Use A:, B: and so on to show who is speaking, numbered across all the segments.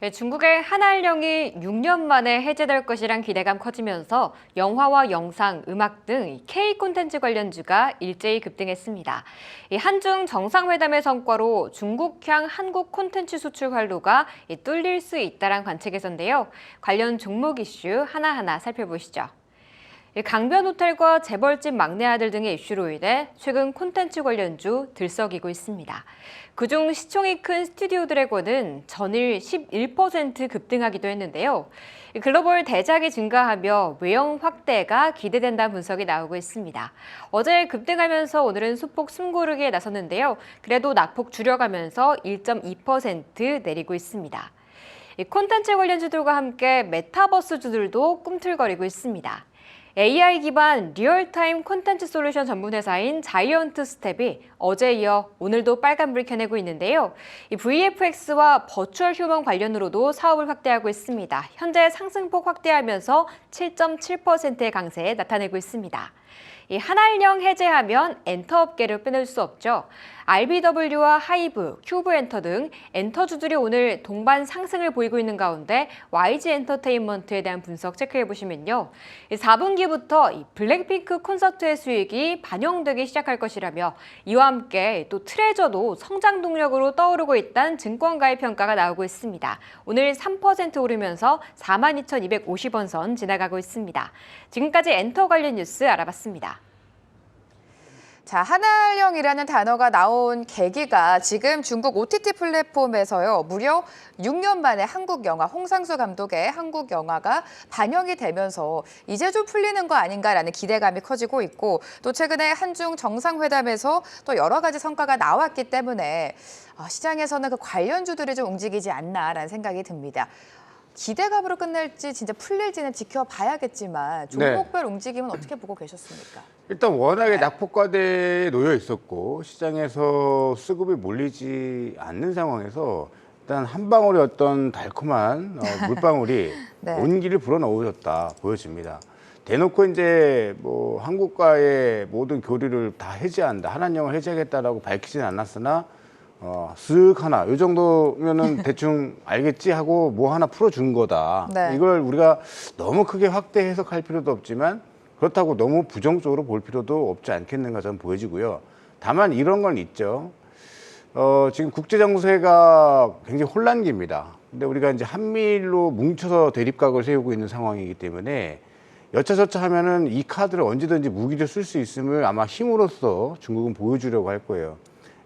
A: 네, 중국의 한알령이 6년 만에 해제될 것이란 기대감 커지면서 영화와 영상, 음악 등 K 콘텐츠 관련주가 일제히 급등했습니다. 이 한중 정상회담의 성과로 중국향 한국 콘텐츠 수출 활로가 뚫릴 수 있다는 관측에서인데요. 관련 종목 이슈 하나하나 살펴보시죠. 강변 호텔과 재벌집 막내 아들 등의 이슈로 인해 최근 콘텐츠 관련주 들썩이고 있습니다. 그중 시총이 큰 스튜디오 드래곤은 전일 11% 급등하기도 했는데요. 글로벌 대작이 증가하며 외형 확대가 기대된다는 분석이 나오고 있습니다. 어제 급등하면서 오늘은 소폭 숨고르기에 나섰는데요. 그래도 낙폭 줄여가면서 1.2% 내리고 있습니다. 콘텐츠 관련주들과 함께 메타버스주들도 꿈틀거리고 있습니다. AI 기반 리얼타임 콘텐츠 솔루션 전문 회사인 자이언트 스텝이 어제 이어 오늘도 빨간불을 켜내고 있는데요. 이 VFX와 버추얼 휴먼 관련으로도 사업을 확대하고 있습니다. 현재 상승폭 확대하면서 7.7%의 강세에 나타내고 있습니다. 이 한알령 해제하면 엔터 업계를 빼놓을 수 없죠. RBW와 하이브, 큐브엔터 등 엔터주들이 오늘 동반 상승을 보이고 있는 가운데 YG 엔터테인먼트에 대한 분석 체크해보시면요. 4분기부터 블랙핑크 콘서트의 수익이 반영되기 시작할 것이라며 이와 함께 또 트레저도 성장 동력으로 떠오르고 있다는 증권가의 평가가 나오고 있습니다. 오늘 3% 오르면서 42,250원 선 지나가고 있습니다. 지금까지 엔터 관련 뉴스 알아봤습니다.
B: 자, 한알령이라는 단어가 나온 계기가 지금 중국 OTT 플랫폼에서요. 무려 6년 만에 한국 영화, 홍상수 감독의 한국 영화가 반영이 되면서 이제 좀 풀리는 거 아닌가라는 기대감이 커지고 있고 또 최근에 한중 정상회담에서 또 여러 가지 성과가 나왔기 때문에 시장에서는 그 관련주들이 좀 움직이지 않나라는 생각이 듭니다. 기대감으로 끝날지 진짜 풀릴지는 지켜봐야겠지만 종목별 움직임은 어떻게 보고 계셨습니까?
C: 일단 워낙에 낙폭과대에 놓여 있었고 시장에서 수급이 몰리지 않는 상황에서 일단 한 방울의 어떤 달콤한 물방울이
B: 네.
C: 온기를 불어넣으셨다 보여집니다. 대놓고 이제 뭐 한국과의 모든 교류를 다 해제한다, 한한령을 해제하겠다라고 밝히진 않았으나 쓱 하나, 이 정도면은 대충 알겠지 하고 뭐 하나 풀어준 거다.
B: 네.
C: 이걸 우리가 너무 크게 확대 해석할 필요도 없지만 그렇다고 너무 부정적으로 볼 필요도 없지 않겠는가 저는 보여지고요. 다만 이런 건 있죠. 지금 국제정세가 굉장히 혼란기입니다. 근데 우리가 이제 한미일로 뭉쳐서 대립각을 세우고 있는 상황이기 때문에 여차저차 하면은 이 카드를 언제든지 무기를 쓸 수 있음을 아마 힘으로써 중국은 보여주려고 할 거예요.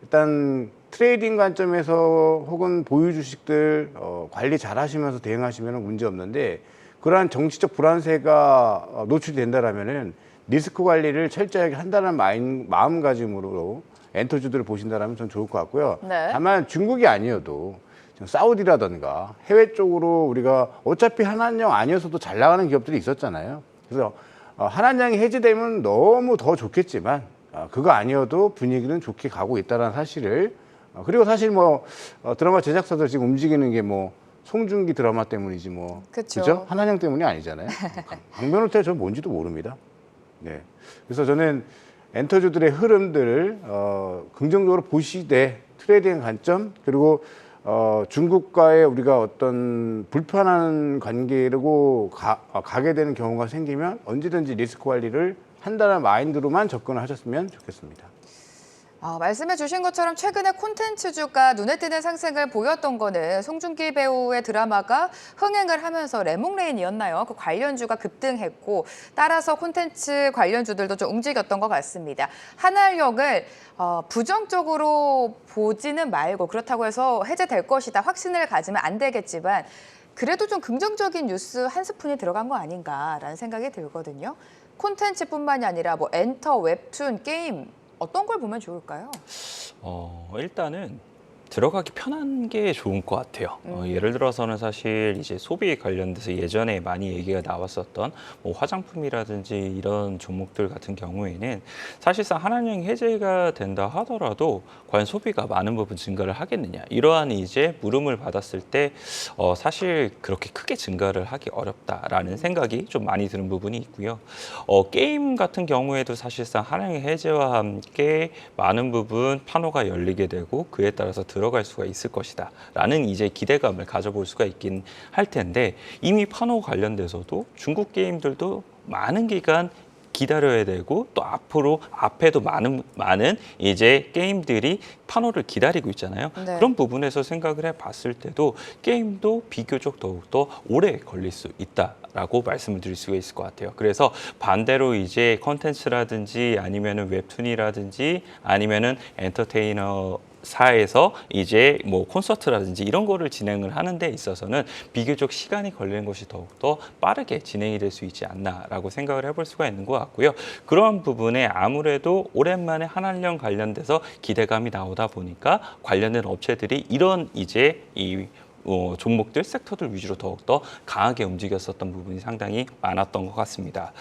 C: 일단 트레이딩 관점에서 혹은 보유 주식들 관리 잘 하시면서 대응하시면 문제 없는데 그러한 정치적 불안세가 노출된다라면은 리스크 관리를 철저하게 한다는 마음가짐으로 엔터주들을 보신다라면 전 좋을 것 같고요.
B: 네.
C: 다만 중국이 아니어도 사우디라든가 해외 쪽으로 우리가 어차피 한한령 아니어서도 잘 나가는 기업들이 있었잖아요. 그래서 한한령이 해제되면 너무 더 좋겠지만 그거 아니어도 분위기는 좋게 가고 있다는 사실을 그리고 사실 뭐 드라마 제작사들 지금 움직이는 게 뭐 송중기 드라마 때문이지 뭐 그죠? 한한령 때문이 아니잖아요. 강변호텔 전 뭔지도 모릅니다. 네, 그래서 저는 엔터주들의 흐름들을 긍정적으로 보시되 트레이딩 관점 그리고 중국과의 우리가 어떤 불편한 관계로 가게 되는 경우가 생기면 언제든지 리스크 관리를 한다는 마인드로만 접근을 하셨으면 좋겠습니다.
B: 말씀해 주신 것처럼 최근에 콘텐츠주가 눈에 띄는 상승을 보였던 거는 송중기 배우의 드라마가 흥행을 하면서 레몽레인이었나요? 그 관련주가 급등했고 따라서 콘텐츠 관련주들도 좀 움직였던 것 같습니다. 한알령을 부정적으로 보지는 말고 그렇다고 해서 해제될 것이다 확신을 가지면 안 되겠지만 그래도 좀 긍정적인 뉴스 한 스푼이 들어간 거 아닌가라는 생각이 들거든요. 콘텐츠뿐만이 아니라 뭐 엔터, 웹툰, 게임 어떤 걸 보면 좋을까요?
D: 일단은 들어가기 편한 게 좋은 것 같아요. 예를 들어서는 사실 이제 소비에 관련돼서 예전에 많이 얘기가 나왔었던 뭐 화장품이라든지 이런 종목들 같은 경우에는 사실상 한한령이 해제가 된다 하더라도 과연 소비가 많은 부분 증가를 하겠느냐 이러한 이제 물음을 받았을 때 사실 그렇게 크게 증가를 하기 어렵다라는 생각이 좀 많이 드는 부분이 있고요. 게임 같은 경우에도 사실상 한한령 해제와 함께 많은 부분 판호가 열리게 되고 그에 따라서 들어 들어갈 수가 있을 것이다 라는 이제 기대감을 가져볼 수가 있긴 할 텐데, 이미 판호 관련돼서도 중국 게임들도 많은 기간 기다려야 되고, 또 앞에도 많은 이제 게임들이 판호를 기다리고 있잖아요.
B: 네.
D: 그런 부분에서 생각을 해봤을 때도 게임도 비교적 더욱더 오래 걸릴 수 있다라고 말씀을 드릴 수가 있을 것 같아요. 그래서 반대로 이제 컨텐츠라든지 아니면은 웹툰이라든지 아니면은 엔터테이너 사에서 이제 뭐 콘서트라든지 이런 거를 진행을 하는 데 있어서는 비교적 시간이 걸리는 것이 더욱더 빠르게 진행이 될 수 있지 않나라고 생각을 해볼 수가 있는 것 같고요. 그런 부분에 아무래도 오랜만에 한한령 관련돼서 기대감이 나오다 보니까 관련된 업체들이 이런 이제 이 종목들, 섹터들 위주로 더욱더 강하게 움직였었던 부분이 상당히 많았던 것 같습니다.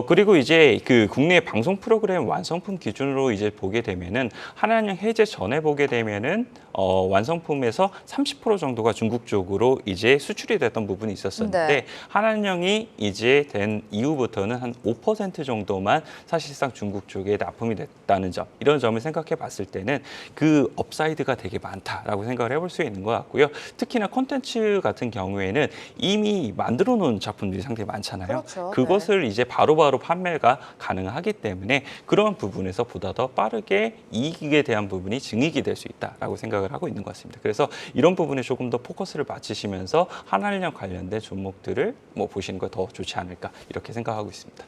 D: 그리고 이제 그 국내 방송 프로그램 완성품 기준으로 이제 보게 되면은 한한령 해제 전에 보게 되면은 완성품에서 30% 정도가 중국 쪽으로 이제 수출이 됐던 부분이 있었었는데,
B: 네.
D: 한한령이 이제 된 이후부터는 한 5% 정도만 사실상 중국 쪽에 납품이 됐다는 점, 이런 점을 생각해 봤을 때는 그 업사이드가 되게 많다라고 생각을 해볼 수 있는 것 같고요. 특히나 콘텐츠 같은 경우에는 이미 만들어 놓은 작품들이 상당히 많잖아요.
B: 그렇죠.
D: 그것을 이제 바로바로 판매가 가능하기 때문에 그런 부분에서 보다 더 빠르게 이익에 대한 부분이 증익이 될 수 있다라고 생각을 하고 있는 것 같습니다. 그래서 이런 부분에 조금 더 포커스를 맞추시면서 한한령 관련된 종목들을 뭐 보시는 거 더 좋지 않을까, 이렇게 생각하고 있습니다.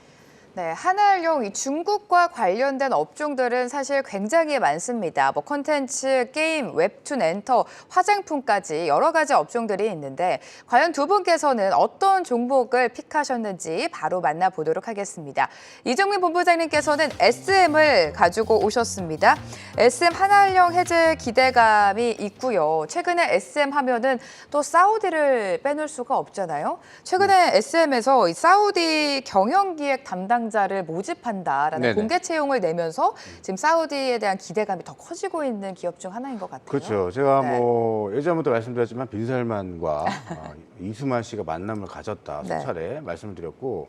B: 네, 한알용 이 중국과 관련된 업종들은 사실 굉장히 많습니다. 뭐 콘텐츠, 게임, 웹툰, 엔터, 화장품까지 여러 가지 업종들이 있는데 과연 두 분께서는 어떤 종목을 픽하셨는지 바로 만나보도록 하겠습니다. 이정민 본부장님께서는 SM을 가지고 오셨습니다. SM 한알용 해제 기대감이 있고요. 최근에 SM 하면은 또 사우디를 빼놓을 수가 없잖아요. 최근에 SM에서 이 사우디 경영기획 담당자를 모집한다라는
C: 네네.
B: 공개 채용을 내면서 지금 사우디에 대한 기대감이 더 커지고 있는 기업 중 하나인 것 같아요.
C: 그렇죠. 제가
B: 네.
C: 뭐 예전부터 말씀드렸지만 빈살만과 이수만 씨가 만남을 가졌다
B: 네.
C: 수차례 말씀을 드렸고,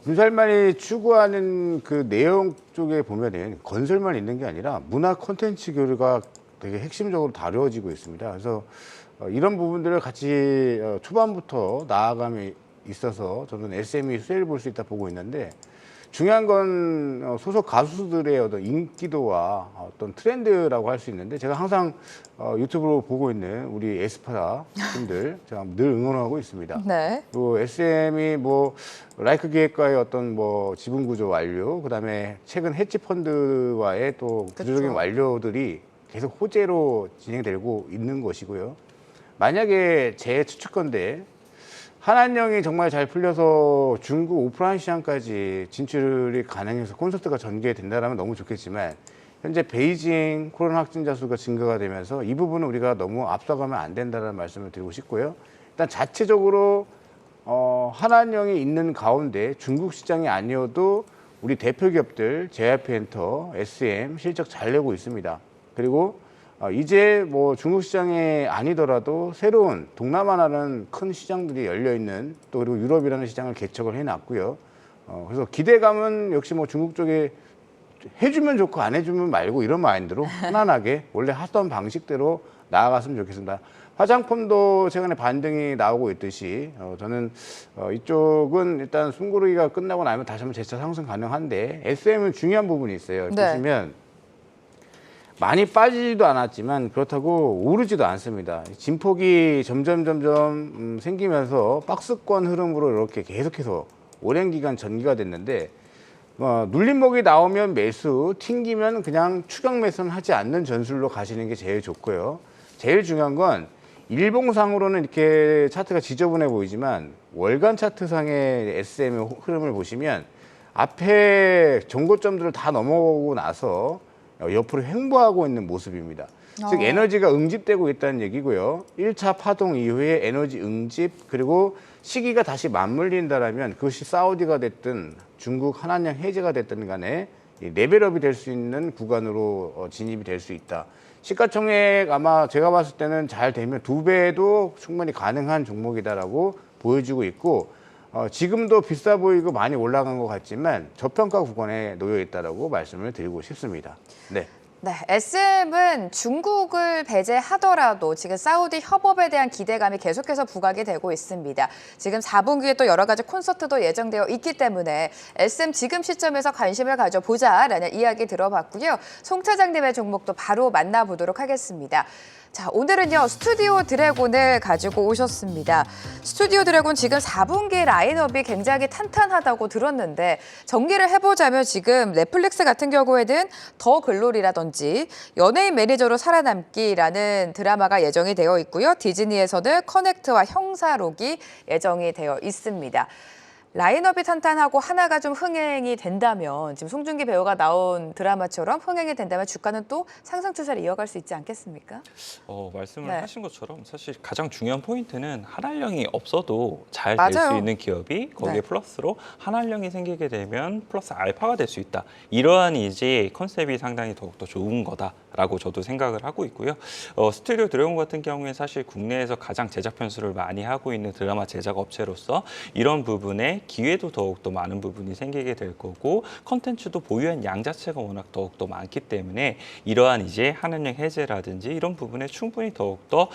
C: 빈살만이 추구하는 그 내용 쪽에 보면은 건설만 있는 게 아니라 문화 콘텐츠 교류가 되게 핵심적으로 다루어지고 있습니다. 그래서 이런 부분들을 같이 초반부터 나아감이 있어서 저는 SM이 수혜를 볼 수 있다 보고 있는데, 중요한 건 소속 가수들의 어떤 인기도와 어떤 트렌드라고 할 수 있는데, 제가 항상 유튜브로 보고 있는 우리 에스파 분들 제가 늘 응원하고 있습니다.
B: 네.
C: 또 SM이 뭐 라이크 기획과의 어떤 뭐 지분 구조 완료, 그다음에 최근 헤지 펀드와의 또 구조적인
B: 그쵸.
C: 완료들이 계속 호재로 진행되고 있는 것이고요. 만약에 제 추측건데 한한령이 정말 잘 풀려서 중국 오프라인 시장까지 진출이 가능해서 콘서트가 전개된다면 너무 좋겠지만, 현재 베이징 코로나 확진자 수가 증가가 되면서 이 부분은 우리가 너무 앞서가면 안 된다는 말씀을 드리고 싶고요. 일단 자체적으로 한한령이 있는 가운데 중국 시장이 아니어도 우리 대표 기업들 JYP엔터, SM 실적 잘 내고 있습니다. 그리고 이제 뭐 중국 시장이 아니더라도 새로운 동남아라는 큰 시장들이 열려 있는, 또 그리고 유럽이라는 시장을 개척을 해놨고요. 그래서 기대감은 역시 뭐 중국 쪽에 해주면 좋고 안 해주면 말고 이런 마인드로 편안하게 원래 하던 방식대로 나아갔으면 좋겠습니다. 화장품도 최근에 반등이 나오고 있듯이 저는 이쪽은 일단 숨고르기가 끝나고 나면 다시 한번 재차 상승 가능한데, SM은 중요한 부분이 있어요.
B: 네.
C: 보시면 많이 빠지지도 않았지만 그렇다고 오르지도 않습니다. 진폭이 점점 생기면서 박스권 흐름으로 이렇게 계속해서 오랜 기간 전개가 됐는데, 눌림목이 나오면 매수, 튕기면 그냥 추격 매수는 하지 않는 전술로 가시는 게 제일 좋고요. 제일 중요한 건 일봉상으로는 이렇게 차트가 지저분해 보이지만 월간 차트상의 SM의 흐름을 보시면 앞에 정고점들을 다 넘어오고 나서 옆으로 횡보하고 있는 모습입니다. 즉 에너지가 응집되고 있다는 얘기고요. 1차 파동 이후에 에너지 응집, 그리고 시기가 다시 맞물린다라면 그것이 사우디가 됐든 중국 한한령 해제가 됐든 간에 레벨업이 될 수 있는 구간으로 진입이 될 수 있다. 시가총액 아마 제가 봤을 때는 잘 되면 2배도 충분히 가능한 종목이다라고 보여주고 있고, 지금도 비싸 보이고 많이 올라간 것 같지만 저평가 구간에 놓여 있다라고 말씀을 드리고 싶습니다. 네.
B: 네, SM은 중국을 배제하더라도 지금 사우디 협업에 대한 기대감이 계속해서 부각이 되고 있습니다. 지금 4분기에 또 여러 가지 콘서트도 예정되어 있기 때문에 SM 지금 시점에서 관심을 가져보자라는 이야기 들어봤고요. 송 차장님의 종목도 바로 만나보도록 하겠습니다. 자, 오늘은요, 스튜디오 드래곤을 가지고 오셨습니다. 스튜디오 드래곤 지금 4분기 라인업이 굉장히 탄탄하다고 들었는데 정리를 해보자면 지금 넷플릭스 같은 경우에는 더 글로리라든지 연예인 매니저로 살아남기라는 드라마가 예정이 되어 있고요. 디즈니에서는 커넥트와 형사록이 예정이 되어 있습니다. 라인업이 탄탄하고 하나가 좀 흥행이 된다면 지금 송중기 배우가 나온 드라마처럼 흥행이 된다면 주가는 또 상승 추세를 이어갈 수 있지 않겠습니까?
D: 말씀을
B: 네.
D: 하신 것처럼 사실 가장 중요한 포인트는 한알령이 없어도 잘 될 수
B: 맞아요.
D: 있는 기업이 거기에
B: 네.
D: 플러스로 한알령이 생기게 되면 플러스 알파가 될 수 있다. 이러한 이제 컨셉이 상당히 더욱더 좋은 거다라고 저도 생각을 하고 있고요. 스튜디오 드래곤 같은 경우에 사실 국내에서 가장 제작 편수를 많이 하고 있는 드라마 제작 업체로서 이런 부분에 기회도 더욱더 많은 부분이 생기게 될 거고 컨텐츠도 보유한 양 자체가 워낙 더욱더 많기 때문에 이러한 이제 한한령 해제라든지 이런 부분에 충분히 더욱더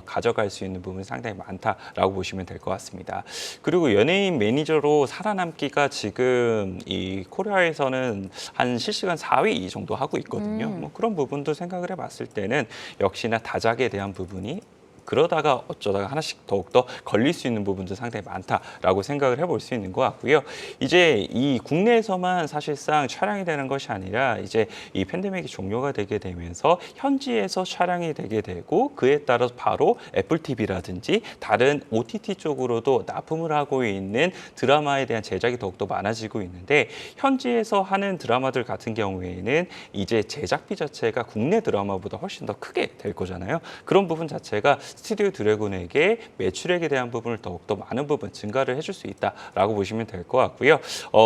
D: 가져갈 수 있는 부분이 상당히 많다라고 보시면 될 것 같습니다. 그리고 연예인 매니저로 살아남기가 지금 이 코리아에서는 한 실시간 4위 정도 하고 있거든요. 뭐 그런 부분도 생각을 해봤을 때는 역시나 다작에 대한 부분이 그러다가 어쩌다가 하나씩 더욱더 걸릴 수 있는 부분도 상당히 많다라고 생각을 해볼 수 있는 것 같고요. 이제 이 국내에서만 사실상 촬영이 되는 것이 아니라 이제 이 팬데믹이 종료가 되게 되면서 현지에서 촬영이 되게 되고 그에 따라서 바로 애플 TV라든지 다른 OTT 쪽으로도 납품을 하고 있는 드라마에 대한 제작이 더욱더 많아지고 있는데 현지에서 하는 드라마들 같은 경우에는 이제 제작비 자체가 국내 드라마보다 훨씬 더 크게 될 거잖아요. 그런 부분 자체가 스튜디오 드래곤에게 매출액에 대한 부분을 더욱더 많은 부분 증가를 해줄 수 있다라고 보시면 될 것 같고요.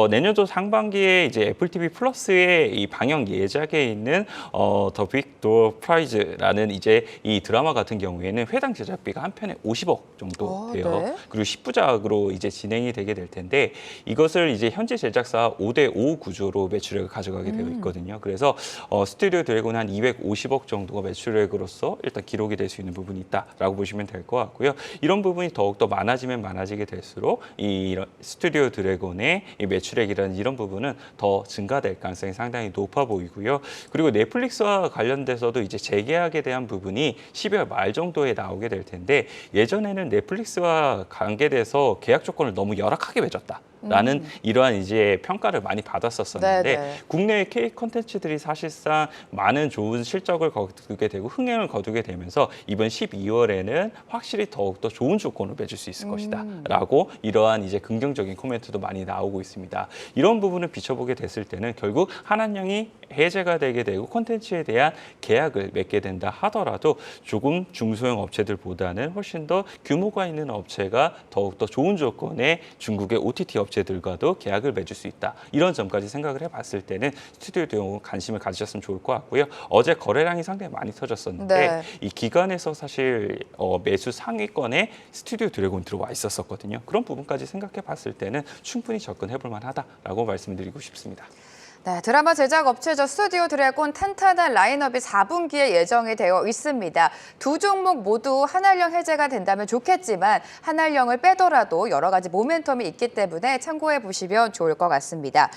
D: 내년도 상반기에 이제 애플 TV 플러스의 이 방영 예정에 있는 더 빅 도어 프라이즈라는 이제 이 드라마 같은 경우에는 회당 제작비가 한 편에 50억 정도 돼요.
B: 네.
D: 그리고 10부작으로 이제 진행이 되게 될 텐데 이것을 이제 현재 제작사 5대5 구조로 매출액을 가져가게 되어 있거든요. 그래서 스튜디오 드래곤 한 250억 정도가 매출액으로서 일단 기록이 될 수 있는 부분이 있다라고 보시면 될 것 같고요. 이런 부분이 더욱더 많아지면 많아지게 될수록 이 스튜디오 드래곤의 이 매출액이라는 이런 부분은 더 증가될 가능성이 상당히 높아 보이고요. 그리고 넷플릭스와 관련돼서도 이제 재계약에 대한 부분이 12월 말 정도에 나오게 될 텐데 예전에는 넷플릭스와 관계돼서 계약 조건을 너무 열악하게 맺었다라는 이러한 이제 평가를 많이 받았었는데
B: 네네.
D: 국내의 K 콘텐츠들이 사실상 많은 좋은 실적을 거두게 되고 흥행을 거두게 되면서 이번 12월에는 확실히 더욱더 좋은 조건을 맺을 수 있을 것이다라고 이러한 이제 긍정적인 코멘트도 많이 나오고 있습니다. 이런 부분을 비춰보게 됐을 때는 결국 한한령이 해제가 되게 되고 콘텐츠에 대한 계약을 맺게 된다 하더라도 조금 중소형 업체들보다는 훨씬 더 규모가 있는 업체가 더욱더 좋은 조건의 중국의 OTT 업체들과도 계약을 맺을 수 있다. 이런 점까지 생각을 해봤을 때는 스튜디오 드래곤 관심을 가지셨으면 좋을 것 같고요. 어제 거래량이 상당히 많이 터졌었는데
B: 네.
D: 이 기간에서 사실 매수 상위권에 스튜디오 드래곤 들어와 있었거든요. 그런 부분까지 생각해 봤을 때는 충분히 접근해볼 만하다라고 말씀드리고 싶습니다.
B: 네, 드라마 제작 업체죠. 스튜디오 드래곤 탄탄한 라인업이 4분기에 예정이 되어 있습니다. 두 종목 모두 한알령 해제가 된다면 좋겠지만 한알령을 빼더라도 여러 가지 모멘텀이 있기 때문에 참고해 보시면 좋을 것 같습니다.